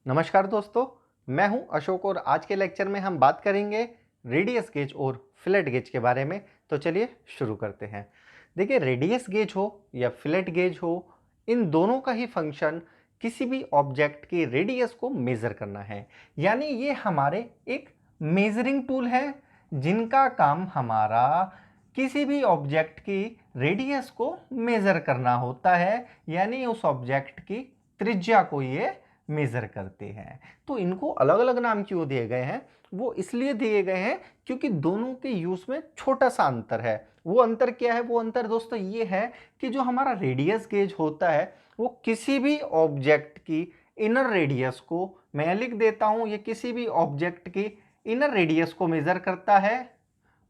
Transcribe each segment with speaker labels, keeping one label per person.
Speaker 1: नमस्कार दोस्तों, मैं हूं अशोक और आज के लेक्चर में हम बात करेंगे रेडियस गेज और फिलेट गेज के बारे में। तो चलिए शुरू करते हैं। देखिए, रेडियस गेज हो या फिलेट गेज हो, इन दोनों का ही फंक्शन किसी भी ऑब्जेक्ट की रेडियस को मेज़र करना है। यानी ये हमारे एक मेजरिंग टूल है जिनका काम हमारा किसी भी ऑब्जेक्ट की रेडियस को मेज़र करना होता है, यानी उस ऑब्जेक्ट की त्रिज्या को ये मेज़र करते हैं। तो इनको अलग अलग नाम क्यों दिए गए हैं? वो इसलिए दिए गए हैं क्योंकि दोनों के यूज़ में छोटा सा अंतर है। वो अंतर क्या है? वो अंतर दोस्तों ये है कि जो हमारा रेडियस गेज होता है वो किसी भी ऑब्जेक्ट की इनर रेडियस को, मैं लिख देता हूँ, ये किसी भी ऑब्जेक्ट की इनर रेडियस को मेज़र करता है।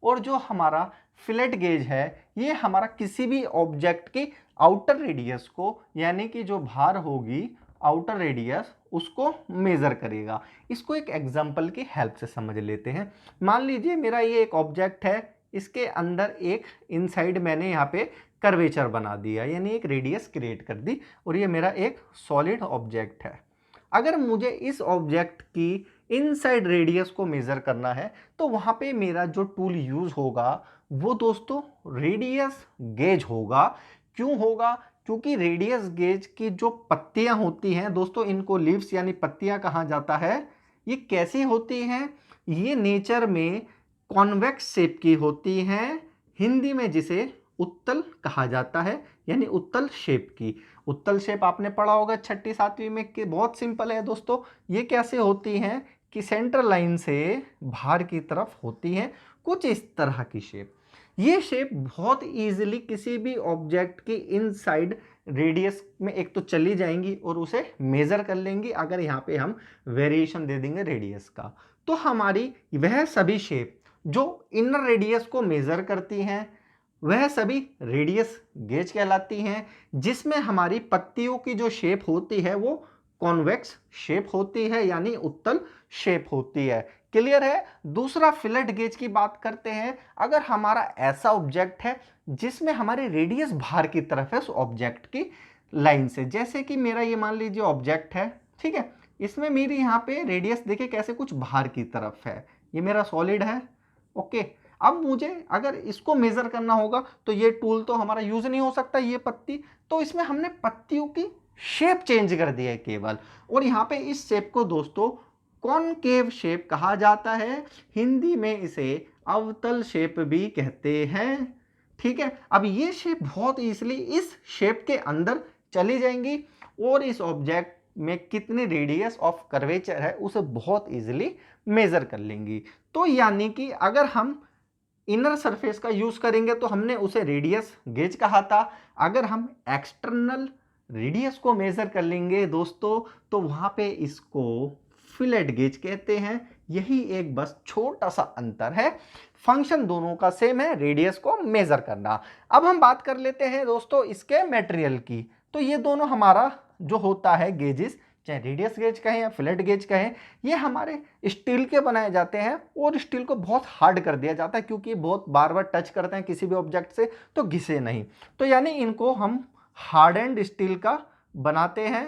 Speaker 1: और जो हमारा फिलेट गेज है ये हमारा किसी भी ऑब्जेक्ट की आउटर रेडियस को, यानी कि जो भार होगी आउटर रेडियस, उसको मेज़र करेगा। इसको एक एग्जांपल की हेल्प से समझ लेते हैं। मान लीजिए मेरा ये एक ऑब्जेक्ट है, इसके अंदर एक इनसाइड मैंने यहाँ पे कर्वेचर बना दिया, यानी एक रेडियस क्रिएट कर दी, और ये मेरा एक सॉलिड ऑब्जेक्ट है। अगर मुझे इस ऑब्जेक्ट की इनसाइड रेडियस को मेज़र करना है तो वहाँ पे मेरा जो टूल यूज़ होगा वो दोस्तों रेडियस गेज होगा। क्यों होगा? क्योंकि रेडियस गेज की जो पत्तियां होती हैं दोस्तों, इनको लीव्स यानी पत्तियां कहा जाता है। ये कैसी होती हैं? ये नेचर में कॉन्वेक्स शेप की होती हैं, हिंदी में जिसे उत्तल कहा जाता है, यानी उत्तल शेप की। उत्तल शेप आपने पढ़ा होगा छठी सातवीं में, कि बहुत सिंपल है दोस्तों। ये कैसे होती हैं कि सेंटर लाइन से बाहर की तरफ होती हैं, कुछ इस तरह की शेप। ये शेप बहुत इजीली किसी भी ऑब्जेक्ट की इनसाइड रेडियस में एक तो चली जाएंगी और उसे मेजर कर लेंगी, अगर यहाँ पे हम वेरिएशन दे देंगे रेडियस का। तो हमारी वह सभी शेप जो इनर रेडियस को मेजर करती हैं वह सभी रेडियस गेज कहलाती हैं, जिसमें हमारी पत्तियों की जो शेप होती है वो कॉन्वेक्स शेप होती है, यानी उत्तल शेप होती है। क्लियर है? दूसरा फिलेट गेज की बात करते हैं। अगर हमारा ऐसा ऑब्जेक्ट है जिसमें हमारी रेडियस बाहर की तरफ है उस ऑब्जेक्ट की लाइन से, जैसे कि मेरा ये मान लीजिए ऑब्जेक्ट है, ठीक है, इसमें मेरी यहाँ पे रेडियस देखिए कैसे कुछ बाहर की तरफ है, ये मेरा सॉलिड है। ओके, अब मुझे अगर इसको मेजर करना होगा तो ये टूल तो हमारा यूज नहीं हो सकता, ये पत्ती, तो इसमें हमने पत्तियों की शेप चेंज कर दिया है केवल। और यहाँ पे इस शेप को दोस्तों कॉनकेव शेप कहा जाता है, हिंदी में इसे अवतल शेप भी कहते हैं। ठीक है, अब ये शेप बहुत इजीली इस शेप के अंदर चली जाएंगी और इस ऑब्जेक्ट में कितनी रेडियस ऑफ कर्वेचर है उसे बहुत इजीली मेजर कर लेंगी। तो यानी कि अगर हम इनर सरफेस का यूज करेंगे तो हमने उसे रेडियस गेज कहा था। अगर हम एक्सटर्नल रेडियस को मेजर कर लेंगे दोस्तों तो वहां पे इसको फिलेट गेज कहते हैं। यही एक बस छोटा सा अंतर है, फंक्शन दोनों का सेम है, रेडियस को मेजर करना। अब हम बात कर लेते हैं दोस्तों इसके मटेरियल की। तो ये दोनों हमारा जो होता है गेजेस, चाहे रेडियस गेज कहें या फिलेट गेज कहें, ये हमारे स्टील के बनाए जाते हैं और स्टील को बहुत हार्ड कर दिया जाता है क्योंकि बहुत बार बार टच करते हैं किसी भी ऑब्जेक्ट से तो घिसे नहीं। तो यानी इनको हम हार्डेंड स्टील का बनाते हैं,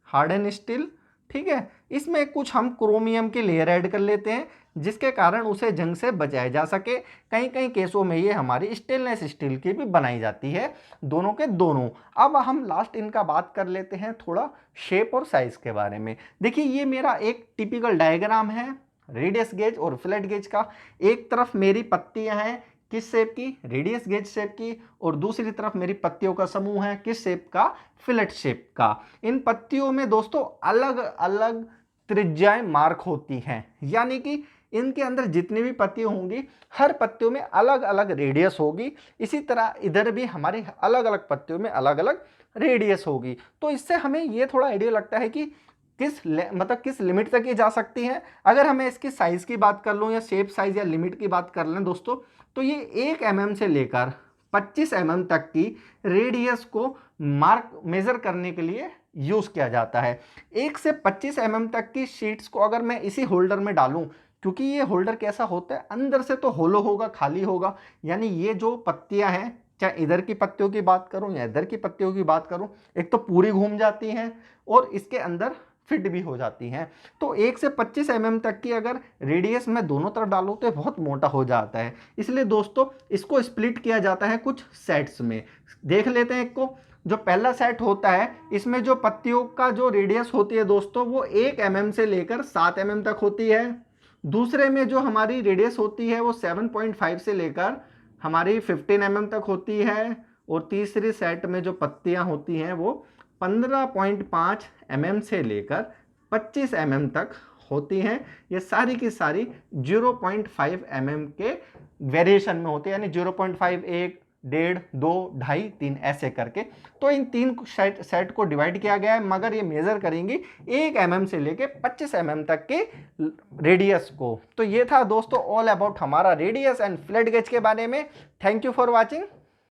Speaker 1: हार्डन स्टील। ठीक है, इसमें कुछ हम क्रोमियम की लेयर ऐड कर लेते हैं जिसके कारण उसे जंग से बचाया जा सके। कई कई केसों में ये हमारी स्टेनलेस स्टील की भी बनाई जाती है, दोनों के दोनों। अब हम लास्ट इनका बात कर लेते हैं थोड़ा शेप और साइज के बारे में। देखिए, ये मेरा एक टिपिकल डायग्राम है रेडियस गेज और फिलेट गेज का। एक तरफ मेरी पत्तियां हैं किस शेप की? रेडियस गेज शेप की, और दूसरी तरफ मेरी पत्तियों का समूह है किस शेप का? फिलेट शेप का। इन पत्तियों में दोस्तों अलग अलग त्रिज्याएं मार्क होती हैं, यानी कि इनके अंदर जितनी भी पत्तियां होंगी हर पत्तियों में अलग अलग रेडियस होगी। इसी तरह इधर भी हमारी अलग अलग पत्तियों में अलग अलग रेडियस होगी। तो इससे हमें ये थोड़ा आइडिया लगता है कि किस लिमिट तक ये जा सकती है। अगर हमें इसकी साइज की बात कर लूँ या शेप साइज या लिमिट की बात कर लें दोस्तों, तो ये 1 mm से लेकर 25 mm तक की रेडियस को मार्क मेजर करने के लिए यूज किया जाता है। 1 से 25 mm तक की शीट्स को अगर मैं इसी होल्डर में डालूं, क्योंकि ये होल्डर कैसा होता है, अंदर से तो होलो होगा, खाली होगा, यानी ये जो पत्तियां हैं, चाहे इधर की पत्तियों की बात करूं या इधर की पत्तियों की बात करूं, एक तो पूरी घूम जाती हैं और इसके अंदर फिट भी हो जाती हैं। तो 1 से 25 mm तक की अगर रेडियस मैं दोनों तरफ डालूँ तो बहुत मोटा हो जाता है। इसलिए दोस्तों इसको स्प्लिट किया जाता है कुछ सेट्स में। देख लेते हैं एक को। जो पहला सेट होता है इसमें जो पत्तियों का जो रेडियस होती है दोस्तों वो 1 mm से लेकर 7 mm तक होती है। दूसरे में जो हमारी रेडियस होती है वो 7.5 से लेकर हमारी 15 mm तक होती है। और तीसरी सेट में जो पत्तियां होती हैं वो 15.5 mm से लेकर 25 mm तक होती हैं। ये सारी की सारी 0.5 mm के वेरिएशन में होती है, यानी 0.5, 1, 1.5, 2, 2.5, 3 ऐसे करके। तो इन तीन सेट को डिवाइड किया गया है, मगर ये मेजर करेंगी 1 mm से लेके 25 mm तक के रेडियस को। तो ये था दोस्तों ऑल अबाउट हमारा रेडियस एंड फ्लैट गेज के बारे में। Thank you for watching.